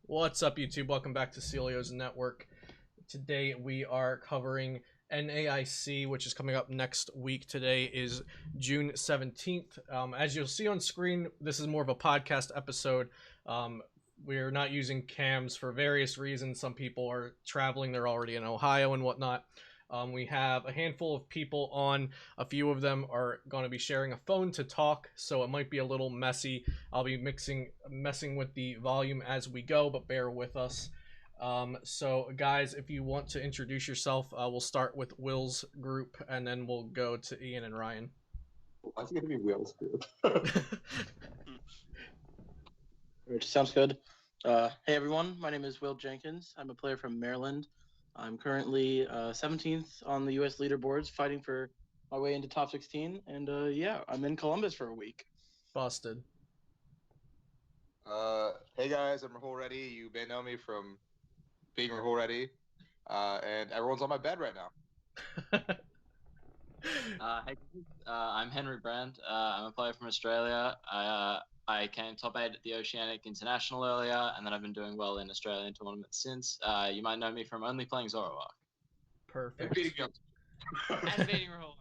What's up, YouTube? Welcome back to Celio's Network. Today we are covering NAIC, which is coming up next week. Today is June 17th. As you'll see on screen, this is more of a podcast episode. We're not using cams for various reasons. Some people are traveling, they're already in Ohio and whatnot. We have a handful of people on. A few of them are going to be sharing a phone to talk, so it might be a little messy. I'll be messing with the volume as we go, but bear with us. So guys, if you want to introduce yourself, we'll start with Will's group, and then we'll go to Ian and Ryan. I think it'd be Will's group. Which sounds good. Hey everyone, my name is Will Jenkins. I'm a player from Maryland. I'm currently 17th on the U.S. leaderboards, fighting for my way into top 16. And yeah, I'm in Columbus for a week. Busted. Hey guys, I'm Rahul Reddy. You may know me from being Rahul Reddy. And everyone's on my bed right now. Hey, I'm Henry Brand. I'm a player from Australia. I came top 8 at the Oceanic International earlier, and then I've been doing well in Australian tournaments since. You might know me from only playing Zoroark. Perfect. And beating Rahul.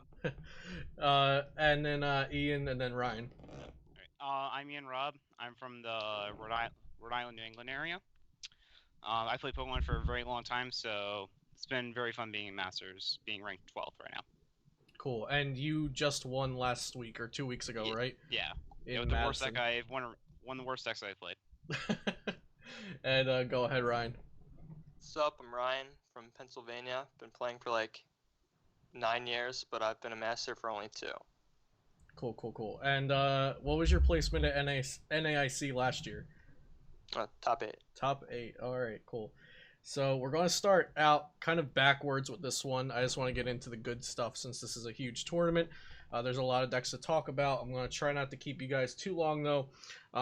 And then Ian, and then Ryan. I'm Ian Robb. I'm from the Rhode Island, New England area. I played Pokemon for a very long time, so it's been very fun being in Masters, being ranked 12th right now. Cool. And you just won last week or 2 weeks ago, right? Yeah. In It was the worst Madison. deck I've one of the worst decks I've played. And go ahead, Ryan. What's up? I'm Ryan from Pennsylvania. Been playing for like 9 years, but I've been a master for only 2. Cool. And what was your placement at NAIC last year? Top 8. Top 8. All right, cool. So we're going to start out kind of backwards with this one. I just want to get into the good stuff since this is a huge tournament. There's a lot of decks to talk about. I'm going to try not to keep you guys too long, though.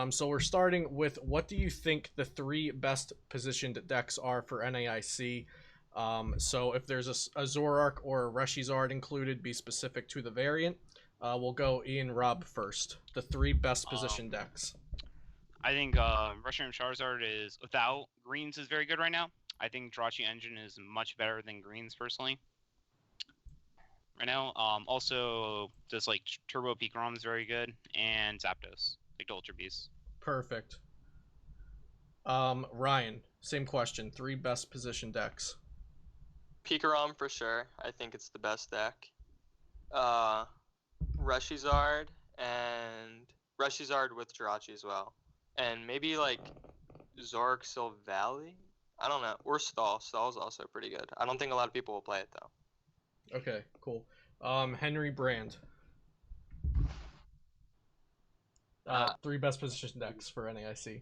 So we're starting with, what do you think the 3 best positioned decks are for NAIC? So if there's a Zoroark or a Reshizard included, be specific to the variant. We'll go Ian Robb first. The 3 best positioned decks. I think Reshiram Charizard is, without greens, is very good right now. I think Jirachi Engine is much better than greens, personally. Right now, also just like Turbo Pikarom is very good, and Zapdos, like the Ultra Beast. Perfect. Ryan, same question. 3 best position decks. Pikarom for sure. I think it's the best deck. Reshizard with Jirachi as well. And maybe like Zoroark Silvally? I don't know. Or Stall. Stall's also pretty good. I don't think a lot of people will play it though. Okay, cool. Henry Brand. 3 best position decks for NAIC.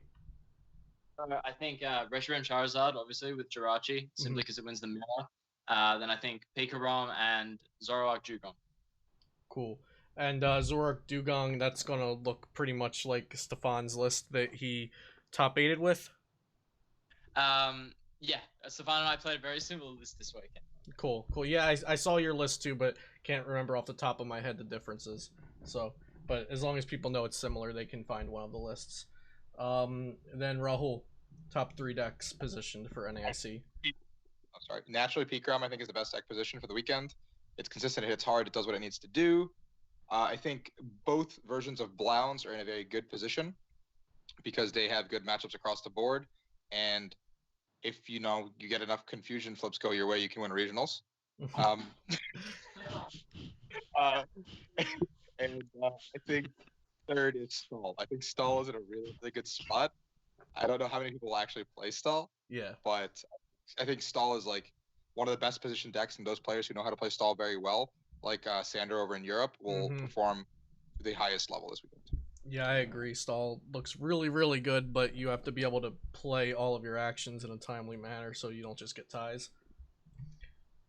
I think Reshiram Charizard, obviously, with Jirachi, simply because it wins the mirror. Then I think Pikarom and Zoroark Dugong. Cool. And Zoroark Dugong, that's going to look pretty much like Stefan's list that he top 8'd with? Yeah, Stefan and I played a very similar list this weekend. Cool. Yeah, I saw your list too, but can't remember off the top of my head the differences. So, but as long as people know it's similar, they can find one of the lists. Then Rahul, top 3 decks positioned for NAIC. I'm sorry. Naturally, Pikarom, I think, is the best deck position for the weekend. It's consistent, it hits hard, it does what it needs to do. I think both versions of Blounds are in a very good position because they have good matchups across the board. And if you get enough confusion flips go your way, you can win regionals. I think third is Stall. I think Stall is in a really, really good spot. I don't know how many people will actually play Stall. Yeah. But I think Stall is like one of the best positioned decks, and those players who know how to play Stall very well, like Sander over in Europe, will perform to the highest level this weekend. Yeah, I agree. Stall looks really, really good, but you have to be able to play all of your actions in a timely manner so you don't just get ties.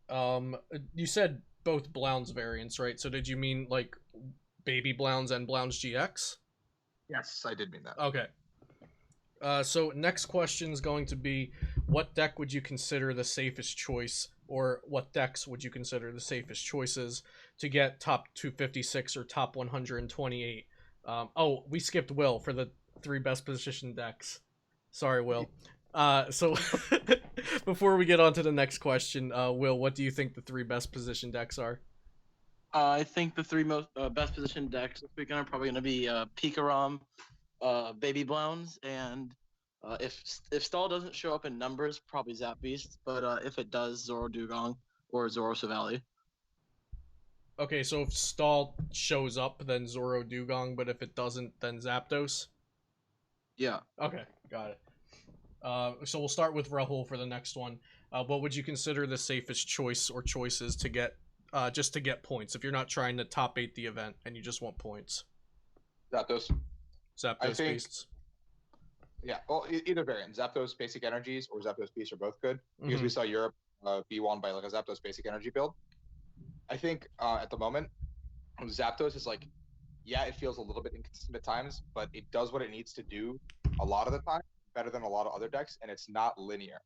You said both Blounds variants, right? So did you mean like Baby Blounds and Blounds GX? Yes, I did mean that. Okay. So next question is going to be, what deck would you consider the safest choice, or what decks would you consider the safest choices to get top 256 or top 128? Oh, we skipped Will for the 3 best positioned decks. Sorry, Will. So before we get on to the next question, Will, what do you think the 3 best position decks are? I think the 3 most best positioned decks this weekend are probably going to be Pikarom, Baby Blowns, and if Stall doesn't show up in numbers, probably Zap Beast. But if it does, Zoro Dugong or Zoro Savali. Okay, so if Stall shows up, then Zoro Dugong, but if it doesn't, then Zapdos? Yeah. Okay, got it. So we'll start with Rahul for the next one. What would you consider the safest choice or choices to get, just to get points, if you're not trying to top 8 the event and you just want points? Zapdos. Zapdos think- Beasts? Yeah, well, either variant. Zapdos Basic Energies or Zapdos Beast are both good because we saw Europe be won by like a Zapdos Basic Energy build. I think at the moment, Zapdos is like, yeah, it feels a little bit inconsistent at times, but it does what it needs to do a lot of the time, better than a lot of other decks, and it's not linear.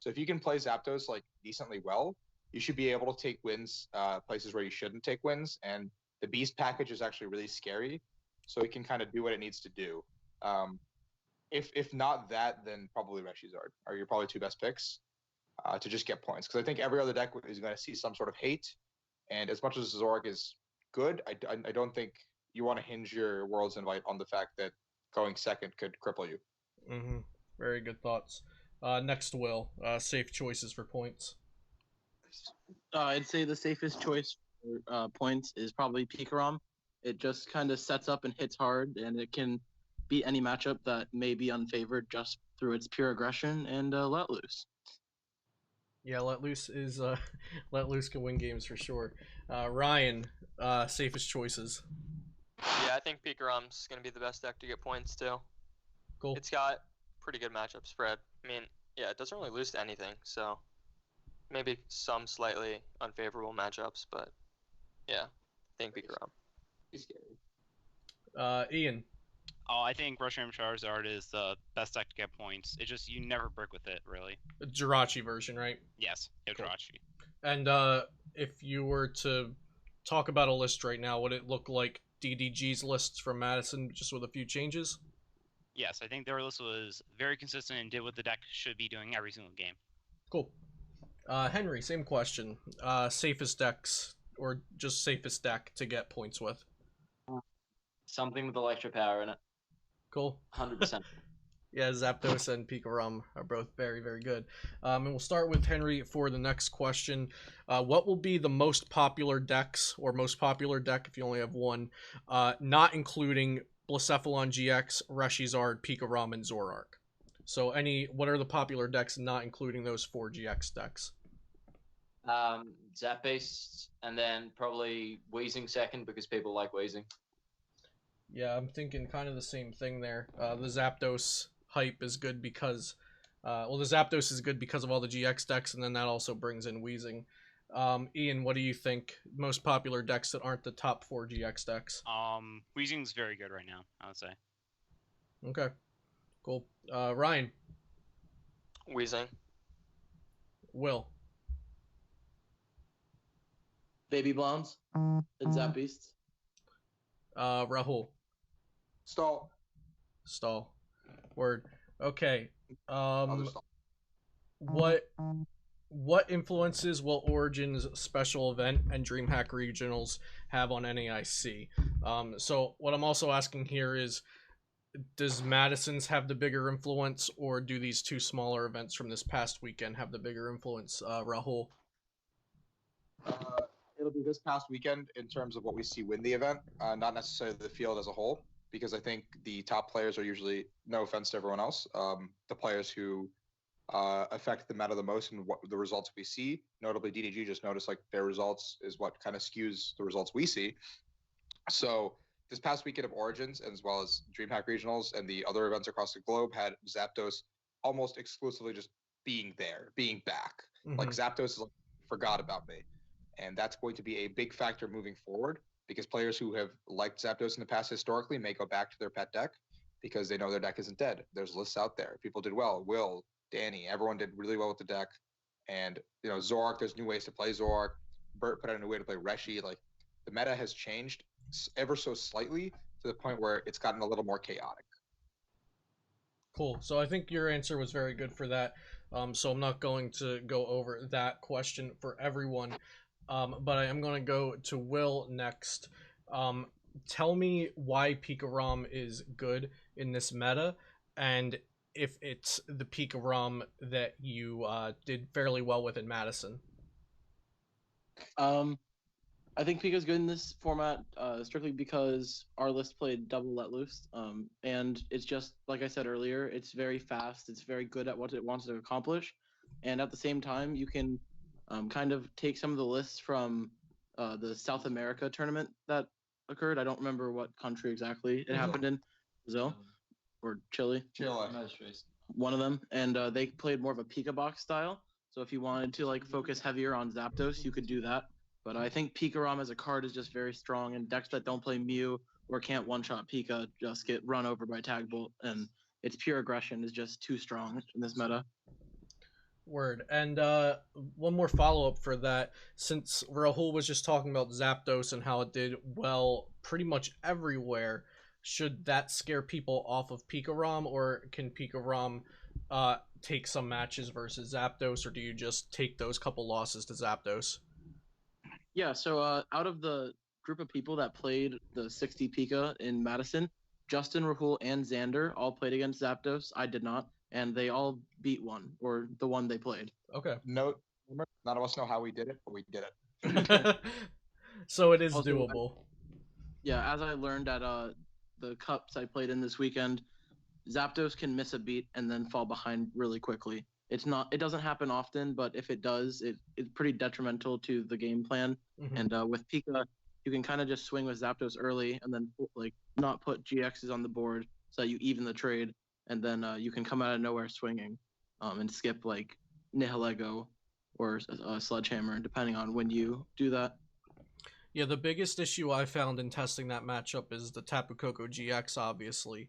So if you can play Zapdos like decently well, you should be able to take wins places where you shouldn't take wins, and the Beast package is actually really scary, so it can kind of do what it needs to do. If not that, then probably Reshizard are your probably 2 best picks to just get points, because I think every other deck is going to see some sort of hate, and as much as Zoroark is good, I don't think you want to hinge your World's Invite on the fact that going second could cripple you. Mm-hmm. Very good thoughts. Next, Will. Safe choices for points. I'd say the safest choice for points is probably Pikarom. It just kind of sets up and hits hard, and it can beat any matchup that may be unfavored just through its pure aggression and let loose. Yeah, Let Loose is Let Loose can win games for sure. Ryan, safest choices. Yeah, I think Pikarom's gonna be the best deck to get points too. Cool. It's got pretty good matchup spread. I mean, yeah, it doesn't really lose to anything, so maybe some slightly unfavorable matchups, but yeah, I think Pikarom. He's scary. Ian. Oh, I think Reshiram Charizard is the best deck to get points. It just, you never brick with it, really. Jirachi version, right? Yes, Jirachi. And if you were to talk about a list right now, would it look like DDG's lists from Madison, just with a few changes? Yes, I think their list was very consistent and did what the deck should be doing every single game. Cool. Henry, same question. Safest decks, or just safest deck to get points with? Something with electro power in it. Cool. 100%. Yeah, Zapdos and Pikarom are both very, very good. And we'll start with Henry for the next question. What will be the most popular decks, or most popular deck if you only have one, not including Blacephalon GX, Reshizard, Pikarom, and Zoroark? So what are the popular decks not including those 4 GX decks? Zap Beast, and then probably Weezing second because people like Weezing. Yeah, I'm thinking kind of the same thing there. The Zapdos hype is good because, the Zapdos is good because of all the GX decks, and then that also brings in Weezing. Ian, what do you think? Most popular decks that aren't the top 4 GX decks? Weezing's very good right now, I would say. Okay, cool. Ryan? Weezing. Will? Baby Blowns and Zap Beasts. Rahul? Stall. Stall. Word. Okay. Other stall. What influences will Origin's special event and DreamHack Regionals have on NAIC? So what I'm also asking here is, does Madison's have the bigger influence, or do these 2 smaller events from this past weekend have the bigger influence? Rahul? It'll be this past weekend in terms of what we see win the event, not necessarily the field as a whole, because I think the top players are usually, no offense to everyone else, the players who affect the meta the most and what the results we see. Notably, DDG just noticed like their results is what kind of skews the results we see. So this past weekend of Origins, as well as DreamHack Regionals and the other events across the globe, had Zapdos almost exclusively just being there, being back. Mm-hmm. Like Zapdos is like, forgot about me. And that's going to be a big factor moving forward, because players who have liked Zapdos in the past historically may go back to their pet deck because they know their deck isn't dead. There's lists out there. People did well. Will, Danny, everyone did really well with the deck. And, Zoroark, there's new ways to play Zoroark. Bert put out a new way to play Reshi. Like, the meta has changed ever so slightly to the point where it's gotten a little more chaotic. Cool. So I think your answer was very good for that. So I'm not going to go over that question for everyone. But I am going to go to Will next. Tell me why Pika Rom is good in this meta, and if it's the Pika Rom that you did fairly well with in Madison. I think Pika's good in this format strictly because our list played double let loose, and it's just like I said earlier, it's very fast. It's very good at what it wants to accomplish, and at the same time, you can kind of take some of the lists from the South America tournament that occurred. I don't remember what country exactly it happened in, Brazil or Chile. Chile. One of them, and they played more of a Pika box style. So if you wanted to like focus heavier on Zapdos, you could do that. But I think Pikarom as a card is just very strong, and decks that don't play Mew or can't one-shot Pika just get run over by Tag Bolt, and its pure aggression is just too strong in this meta. Word. And one more follow-up for that. Since Rahul was just talking about Zapdos and how it did well pretty much everywhere, should that scare people off of Pikarom, or can Pikarom take some matches versus Zapdos, or do you just take those couple losses to Zapdos? Yeah, so out of the group of people that played the 60 Pika in Madison, Justin, Rahul, and Xander all played against Zapdos. I did not, and they all beat one, or the one they played. Okay. No, none of us know how we did it, but we did it. So it is Also, doable. Yeah, as I learned at the cups I played in this weekend, Zapdos can miss a beat and then fall behind really quickly. It doesn't happen often, but if it does, it's pretty detrimental to the game plan. Mhm. And with Pika, you can kind of just swing with Zapdos early and then like not put GXs on the board so that you even the trade, and then you can come out of nowhere swinging, and skip like Nihilego or Sledgehammer, depending on when you do that. Yeah, the biggest issue I found in testing that matchup is the Tapu Koko GX, obviously.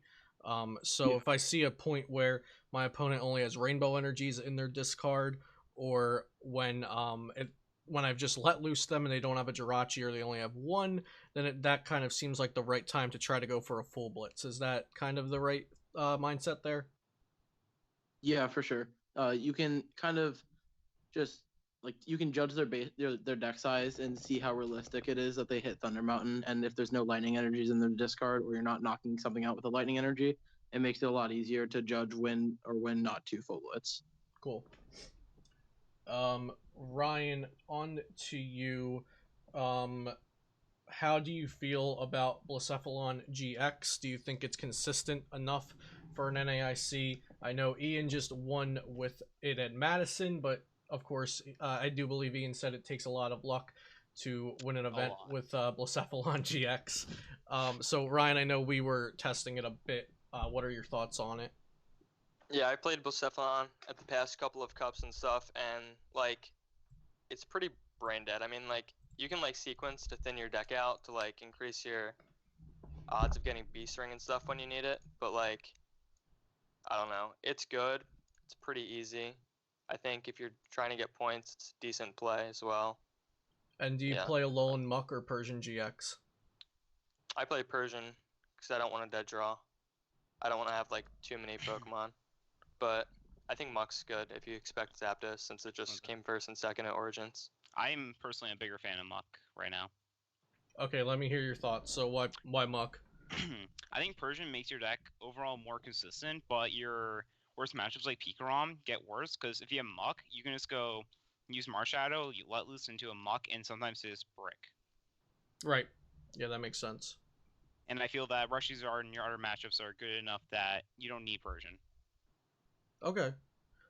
So Yeah. if I see a point where my opponent only has Rainbow Energies in their discard, or when I've just let loose them and they don't have a Jirachi or they only have one, then that kind of seems like the right time to try to go for a full blitz. Is that kind of the right mindset there? Yeah, for sure. You can kind of just like you can judge their deck size and see how realistic it is that they hit Thunder Mountain, and if there's no lightning energies in their discard or you're not knocking something out with a lightning energy, it makes it a lot easier to judge when or when not to full blitz. Cool. Ryan, on to you. How do you feel about Blacephalon GX? Do you think it's consistent enough for an NAIC? I know Ian just won with it at Madison, but of course, I do believe Ian said it takes a lot of luck to win an event with Blacephalon GX. So Ryan, I know we were testing it a bit. What are your thoughts on it? Yeah, I played Blacephalon at the past couple of cups and stuff, and like, it's pretty brain dead. I mean, like, you can like sequence to thin your deck out to like increase your odds of getting Beast Ring and stuff when you need it, but like, I don't know. It's good. It's pretty easy. I think if you're trying to get points, it's decent play as well. And do you play Alolan Muck or Persian GX? I play Persian because I don't want a dead draw. I don't want to have like too many Pokemon. But I think Muck's good if you expect Zapdos, since it just came first and second at Origins. I'm personally a bigger fan of Muck right now. Okay, let me hear your thoughts. So why Muck? I think Persian makes your deck overall more consistent, but your worst matchups like Pikarom get worse, because if you have Muck, you can just go use Marshadow, you let loose into a Muck, and sometimes it's Brick. Right. Yeah, that makes sense. And I feel that Rushies and your other matchups are good enough that you don't need Persian. Okay.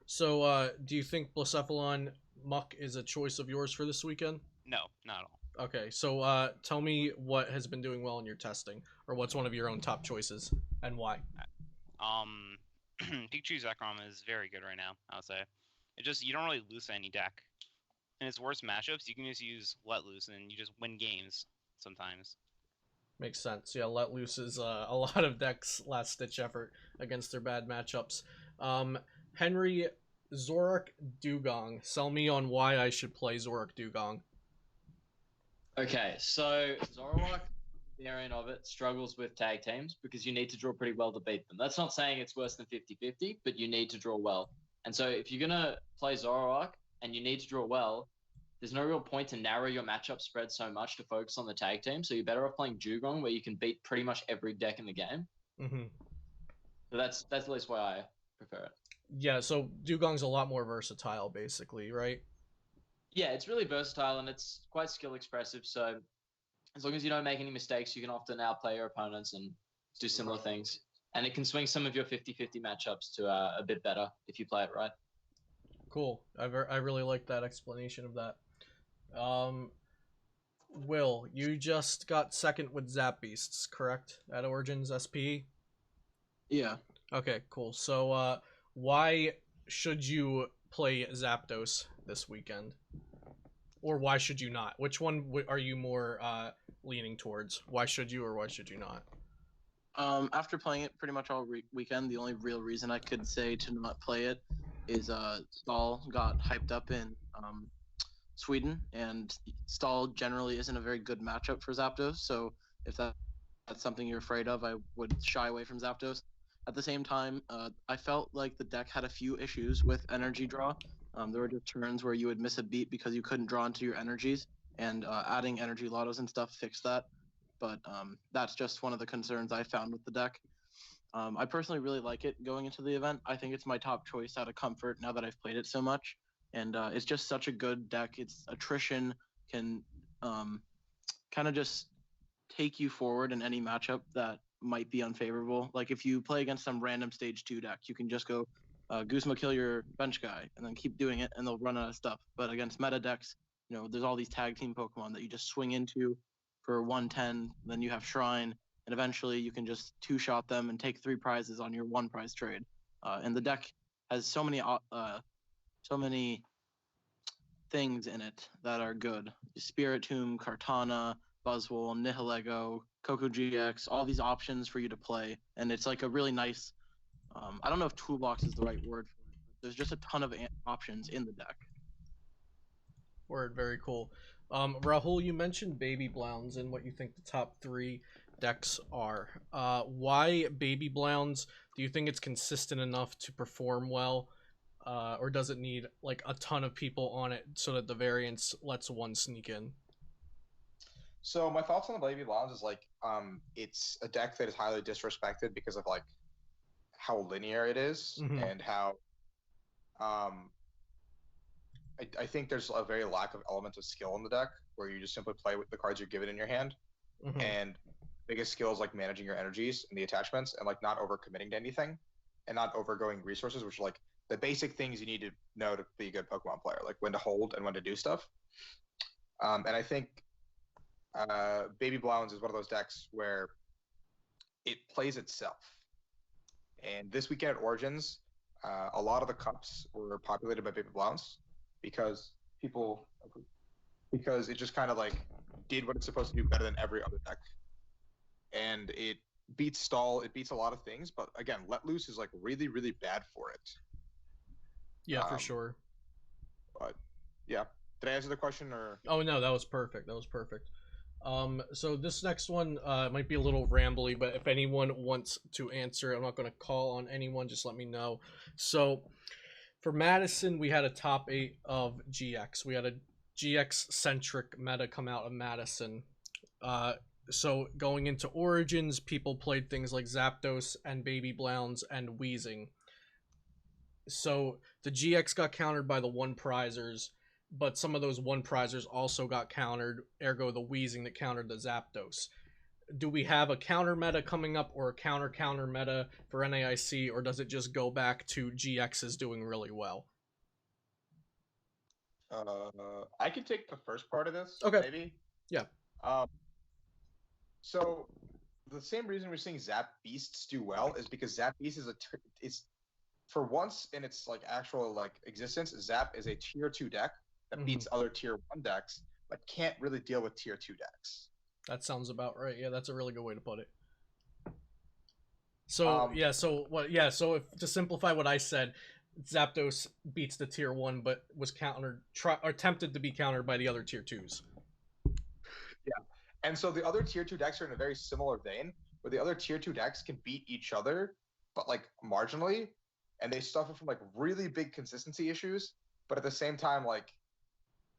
So, do you think Blacephalon Muck is a choice of yours for this weekend? No, not at all. Okay, so tell me what has been doing well in your testing, or what's one of your own top choices, and why? Pikachu Zekrom is very good right now, I would say. It just, you don't really lose any deck. In its worst matchups, you can just use Let Loose, and you just win games sometimes. Makes sense. Yeah, Let Loose is a lot of decks' last-ditch effort against their bad matchups. Henry, Zoroark Dugong. Sell me on why I should play Zoroark Dugong. Okay, so Zoroark variant of it struggles with tag teams because you need to draw pretty well to beat them. That's not saying it's worse than 50-50, but you need to draw well. And so if you're going to play Zoroark and you need to draw well, there's no real point to narrow your matchup spread so much to focus on the tag team. So you're better off playing Dugong, where you can beat pretty much every deck in the game. Mm-hmm. So that's at least why I prefer it. Yeah, so Dugong's a lot more versatile, basically, right? Yeah, it's really versatile and it's quite skill expressive. So as long as you don't make any mistakes, you can often outplay your opponents and do similar things. And it can swing some of your 50-50 matchups to a bit better if you play it right. Cool. I really like that explanation of that. Will, you just got second with Zap Beasts, correct? At Origins SPE? Yeah. Okay, cool. So, why should you play Zapdos this weekend? Or why should you not? Which one are you more leaning towards? Why should you or why should you not? After playing it pretty much all weekend, the only real reason I could say to not play it is Stall got hyped up in Sweden, and Stall generally isn't a very good matchup for Zapdos. So if that's something you're afraid of, I would shy away from Zapdos. At the same time, I felt like the deck had a few issues with energy draw. There were just turns where you would miss a beat because you couldn't draw into your energies, and adding energy lottos and stuff fixed that. But that's just one of the concerns I found with the deck. I personally really like it going into the event. I think it's my top choice out of Comfort now that I've played it so much. And it's just such a good deck. Its attrition can kind of just take you forward in any matchup that might be unfavorable. Like if you play against some random stage 2 deck, you can just go Guzma kill your bench guy and then keep doing it and they'll run out of stuff. But against meta decks, there's all these tag team Pokemon that you just swing into for 110, then you have Shrine, and eventually you can just two-shot them and take 3 prizes on your 1 prize trade. And the deck has so many things in it that are good. Spiritomb, Kartana, Buzzwole, Nihilego, Coco GX, all these options for you to play. And it's like a really nice, I don't know if toolbox is the right word for it, but there's just a ton of options in the deck. Word, very cool. Rahul, you mentioned Baby Blounds and what you think the top 3 decks are. Why Baby Blounds? Do you think it's consistent enough to perform well? Or does it need like a ton of people on it so that the variance lets one sneak in? So my thoughts on the Baby Blounds is like, it's a deck that is highly disrespected because of like how linear it is and how, I think there's a very lack of element of skill in the deck where you just simply play with the cards you're given in your hand. And biggest skill is like managing your energies and the attachments and like not overcommitting to anything and not overgoing resources, which are like the basic things you need to know to be a good Pokemon player, like when to hold and when to do stuff. And I think Baby Blounds is one of those decks where it plays itself. And this weekend at Origins, a lot of the cups were populated by Baby Blounds because it just kind of like did what it's supposed to do better than every other deck. And it beats Stall, it beats a lot of things, but again, Let Loose is like really, really bad for it. Yeah, for sure. But yeah. Did I answer the question or? Oh no, that was perfect. That was perfect. So this next one might be a little rambly, but if anyone wants to answer, I'm not going to call on anyone. Just let me know. So for Madison, we had a top 8 of GX. We had a GX-centric meta come out of Madison. So going into Origins, people played things like Zapdos and Baby Blounds and Weezing. So the GX got countered by the 1-prizers, but some of those 1-prizers also got countered, ergo the Weezing that countered the Zapdos. Do we have a counter meta coming up or a counter meta for NAIC, or does it just go back to GXs doing really well? I could take the first part of this, okay. Maybe. Yeah. So the same reason we're seeing Zap Beasts do well is because Zap Beast is for once in its like actual like existence, Zap is a tier 2 deck that beats other tier 1 decks, but can't really deal with tier 2 decks. That sounds about right. Yeah, that's a really good way to put it. So so if to simplify what I said, Zapdos beats the tier 1, but was attempted to be countered by the other tier 2s. Yeah, And so the other tier 2 decks are in a very similar vein, where the other tier 2 decks can beat each other, but like marginally, and they suffer from like really big consistency issues. But at the same time, like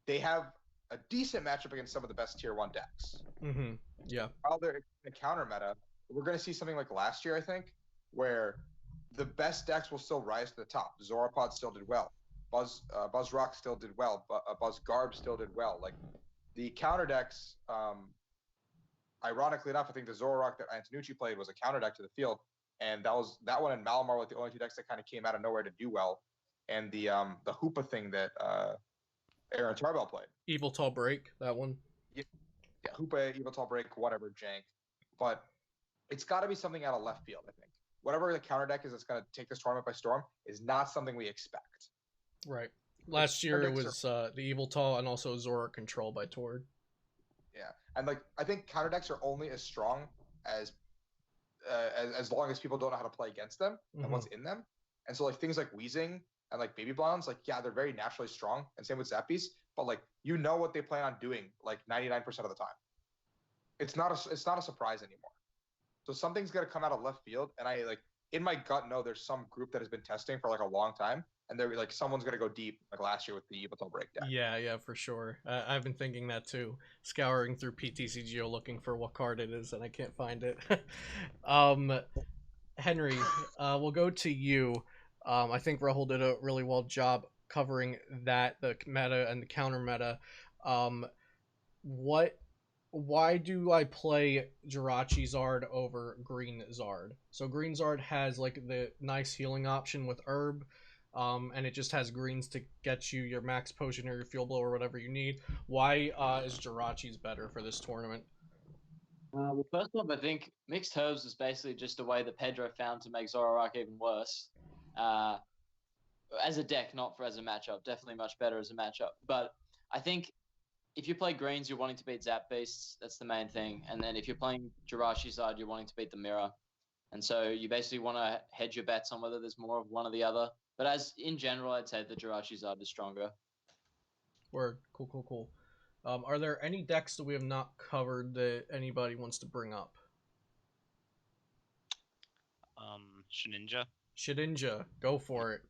they have a decent matchup against some of the best tier 1 decks. Mm-hmm. Yeah. While they're in the counter meta, we're going to see something like last year, I think, where the best decks will still rise to the top. Zoropod still did well. Buzz Rock still did well. Buzz Garb still did well. Like the counter decks, ironically enough, I think the Zoroark that Antonucci played was a counter deck to the field, and that one and Malamar were the only two decks that kind of came out of nowhere to do well. And the Hoopa thing that Aaron Tarbell played. Evil Tall Break, that one. Yeah, Hoopa, Evil Tall Break, whatever, jank. But it's got to be something out of left field, I think. Whatever the counter deck is that's going to take this tournament by storm is not something we expect. Right. Last year it was the Evil Tall and also Zoroark Control by Tord. Yeah, and like I think counter decks are only as strong as long as people don't know how to play against them and what's in them. And so like things like Weezing and like Baby Blondes, like yeah, they're very naturally strong, and same with Zappies. But like you know what they plan on doing like 99% of the time. It's not a surprise anymore. So something's gonna come out of left field, and I like in my gut know there's some group that has been testing for like a long time, and they're like someone's gonna go deep like last year with the Evil Tall Break deck. Yeah, for sure. I've been thinking that too, scouring through PTCGO looking for what card it is, and I can't find it. Henry, we'll go to you. I think Rahul did a really well job covering that, the meta and the counter meta. Why do I play Jirachi Zard over Green Zard? So Green Zard has like the nice healing option with Herb, and it just has greens to get you your max potion or your fuel blow or whatever you need. Why is Jirachi's better for this tournament? Well, first off, I think Mixed Herbs is basically just a way that Pedro found to make Zoroark even worse. As a deck, not as a matchup. Definitely much better as a matchup. But I think if you play greens, you're wanting to beat Zap Beasts. That's the main thing. And then if you're playing Jirachi Zard, you're wanting to beat the Mirror. And so you basically want to hedge your bets on whether there's more of one or the other. But as in general, I'd say the Jirachi Zard is stronger. Word. Cool. Are there any decks that we have not covered that anybody wants to bring up? Shedinja, go for it.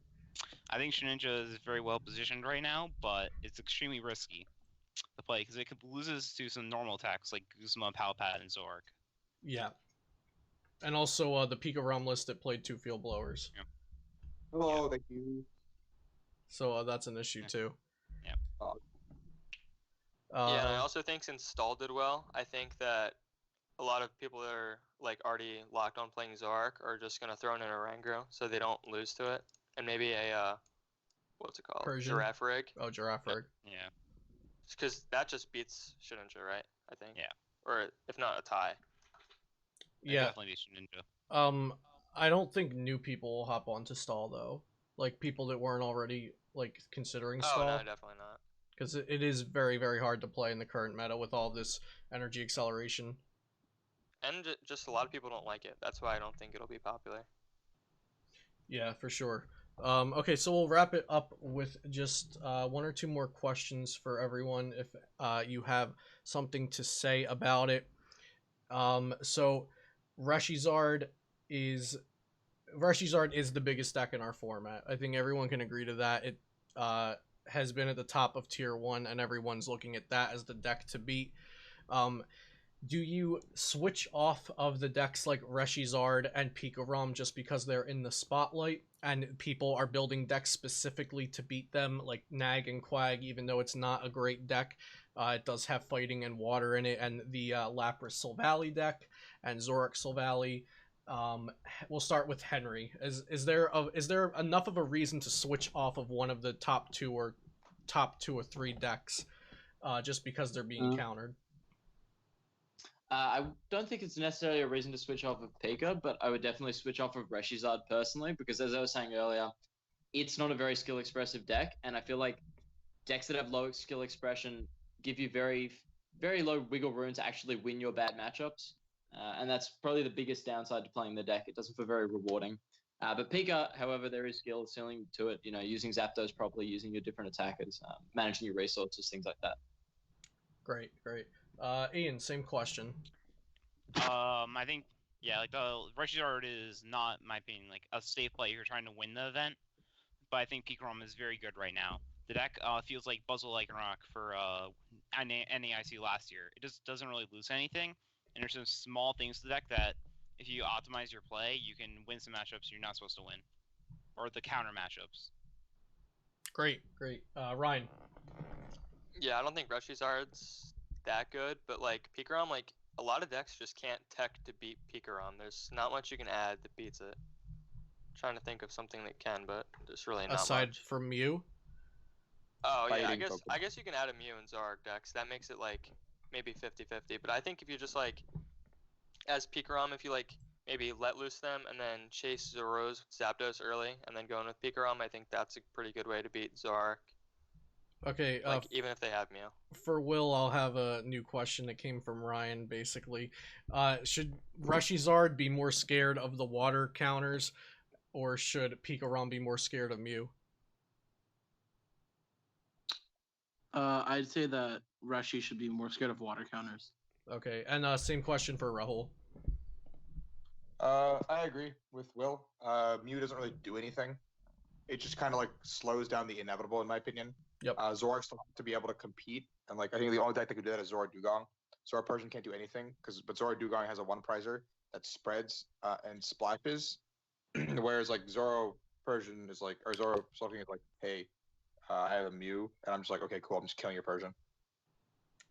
I think Shedinja is very well positioned right now, but it's extremely risky to play because it could loses to some normal attacks like Guzma, Palpat, and Zork. Yeah. And also the Pika Rom list that played 2 field blowers. Yeah. Hello, thank you. So that's an issue too. Yeah. Yeah, and I also think since Stall did well, I think that a lot of people that are like already locked on playing Zork are just gonna throw in an Orangro so they don't lose to it, and maybe a what's it called? Persian? Giraffe Rig. Oh, Giraffe Rig. Yeah. Because that just beats Shedinja, right? I think. Yeah. Or if not a tie. Yeah. Definitely Shedinja. I don't think new people will hop onto Stall though. Like people that weren't already like considering Stall. Oh no, definitely not. Because it is very, very hard to play in the current meta with all this energy acceleration. And just a lot of people don't like it. That's why I don't think it'll be popular. Yeah, for sure. Okay, so we'll wrap it up with just 1 or 2 more questions for everyone if you have something to say about it. So Reshizard is the biggest deck in our format. I think everyone can agree to that. It has been at the top of tier 1, and everyone's looking at that as the deck to beat. Do you switch off of the decks like Reshizard and Pika Rom just because they're in the spotlight and people are building decks specifically to beat them, like Nag and Quag, even though it's not a great deck? It does have fighting and water in it, and the Lapras Silvally deck and Zoroark Silvally. We'll start with Henry. Is there enough of a reason to switch off of one of the top 2 or 3 decks just because they're being countered? I don't think it's necessarily a reason to switch off of Pika, but I would definitely switch off of Reshizard personally, because as I was saying earlier, it's not a very skill expressive deck, and I feel like decks that have low skill expression give you very, very low wiggle room to actually win your bad matchups. And that's probably the biggest downside to playing the deck. It doesn't feel very rewarding. But Pika, however, there is skill ceiling to it, using Zapdos properly, using your different attackers, managing your resources, things like that. Great. Ian, same question. I think like the Rush Art is not, in my opinion, like a safe play if you're trying to win the event. But I think Pikarom is very good right now. The deck feels like Buzzle Rock for NAIC last year. It just doesn't really lose anything, and there's some small things to the deck that if you optimize your play, you can win some matchups you're not supposed to win, or the counter matchups. Great. Ryan. Yeah, I don't think Rushizard's that good, but like Pikarom, like a lot of decks just can't tech to beat Pikarom. There's not much you can add that beats it. Trying to think of something that can, but there's really not Aside much. from Mew. Oh yeah, Fighting I guess you can add a Mew in Zoroark decks. That makes it like maybe 50-50. But I think if you just like as Pikarom, if you like maybe let loose them and then chase Zoro's with Zapdos early and then go in with Pikarom, I think that's a pretty good way to beat Zoroark. Okay. Like even if they have Mew. For Will, I'll have a new question that came from Ryan. Basically, should Rushizard be more scared of the water counters, or should Pikarom be more scared of Mew? I'd say that Rashi should be more scared of water counters. Okay, and same question for Rahul. I agree with Will. Mew doesn't really do anything. It just kind of like slows down the inevitable, in my opinion. Yep. Zoroark still has to be able to compete, and like I think the only deck that could do that is Zora Dugong. Zora Persian can't do anything but Zora Dugong has a one prizer that spreads and splashes, whereas like Zoro Persian is like, or Zoro something is like, hey, I have a Mew, and I'm just like, okay, cool, I'm just killing your Persian.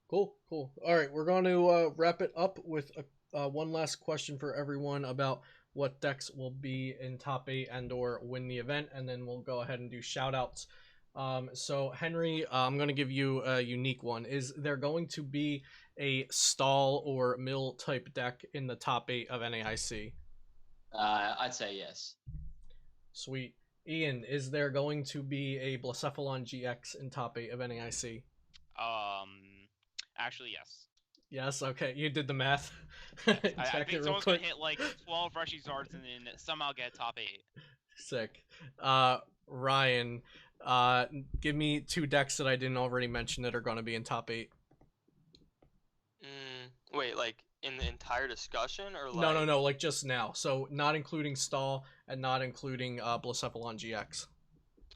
Cool. All right, we're going to wrap it up with one last question for everyone about what decks will be in top 8 and or win the event, and then we'll go ahead and do shout outs. So Henry, I'm going to give you a unique one. Is there going to be a stall or mill type deck in the top 8 of NAIC? I'd say yes. Sweet. Ian, is there going to be a Blacephalon GX in top 8 of NAIC? Actually, yes. Yes, okay, you did the math. I think someone's going to hit like 12 Rushizards and then somehow get top 8. Sick. Ryan, give me 2 decks that I didn't already mention that are going to be in top 8. Wait, like in the entire discussion, or like... No, like just now. So not including Stall and not including Blacephalon GX.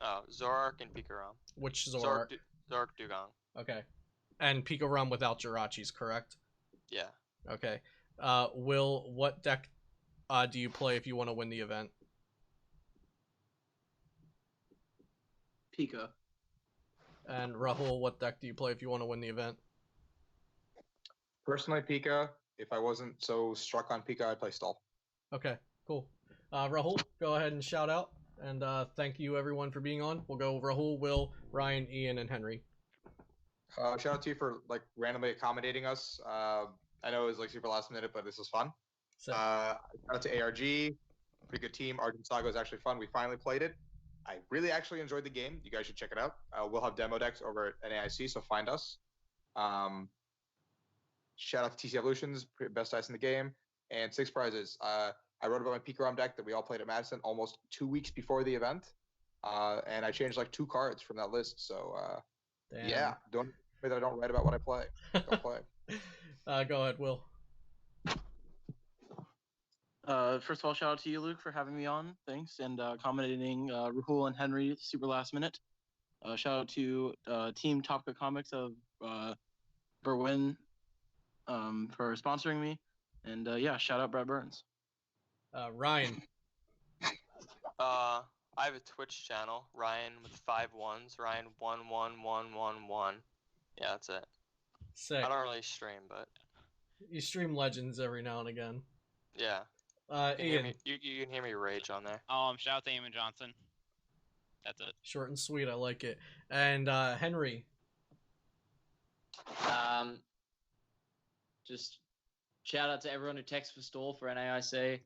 Oh, Zoroark and Pikarom. Which Zoroark? Zoroark Dugong. Okay. And Pikarom without Jirachis, correct? Yeah. Okay. Will, what deck do you play if you want to win the event? Pika. And Rahul, what deck do you play if you want to win the event? Personally, Pika. If I wasn't so struck on Pika, I'd play Stall. Okay, cool. Rahul, go ahead and shout out. And thank you, everyone, for being on. We'll go Rahul, Will, Ryan, Ian, and Henry. Shout out to you for like randomly accommodating us. I know it was like super last minute, but this was fun. Shout out to ARG, pretty good team. Argent Saga was actually fun. We finally played it. I really actually enjoyed the game. You guys should check it out. We'll have demo decks over at NAIC, so find us. Shout out to TC Evolutions, best dice in the game, and 6 prizes. I wrote about my Pikarom deck that we all played at Madison almost 2 weeks before the event, and I changed like 2 cards from that list. So yeah, don't that I don't write about what I play. Don't play. Go ahead, Will. First of all, shout out to you, Luke, for having me on. Thanks, and accommodating Rahul and Henry super last minute. Shout out to Team Topka Comics of Berwyn for sponsoring me, and yeah, shout out Brett Burns. Ryan. I have a Twitch channel, Ryan with 5 1s, Ryan 11111. Yeah, that's it. Sick. I don't really stream, but you stream Legends every now and again. Yeah. Ian. You can hear me rage on there. Shout out to Eamon Johnson. That's it. Short and sweet, I like it. And Henry. Just shout out to everyone who texts for stall for NAIC.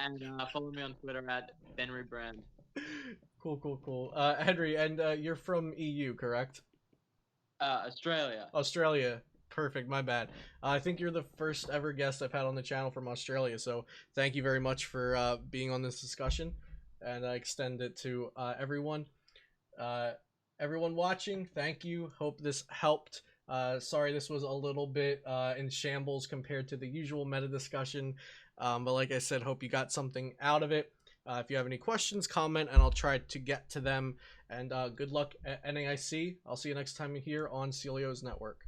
And follow me on Twitter at @BenryBrand. Cool. Henry, and you're from EU, correct? Australia. Australia. Perfect, my bad. I think you're the first ever guest I've had on the channel from Australia, so thank you very much for being on this discussion, and I extend it to everyone. everyone watching, thank you. Hope this helped. Sorry this was a little bit in shambles compared to the usual meta discussion, but like I said, hope you got something out of it. If you have any questions, comment, and I'll try to get to them. And good luck at NAIC. I'll see you next time here on Celio's Network.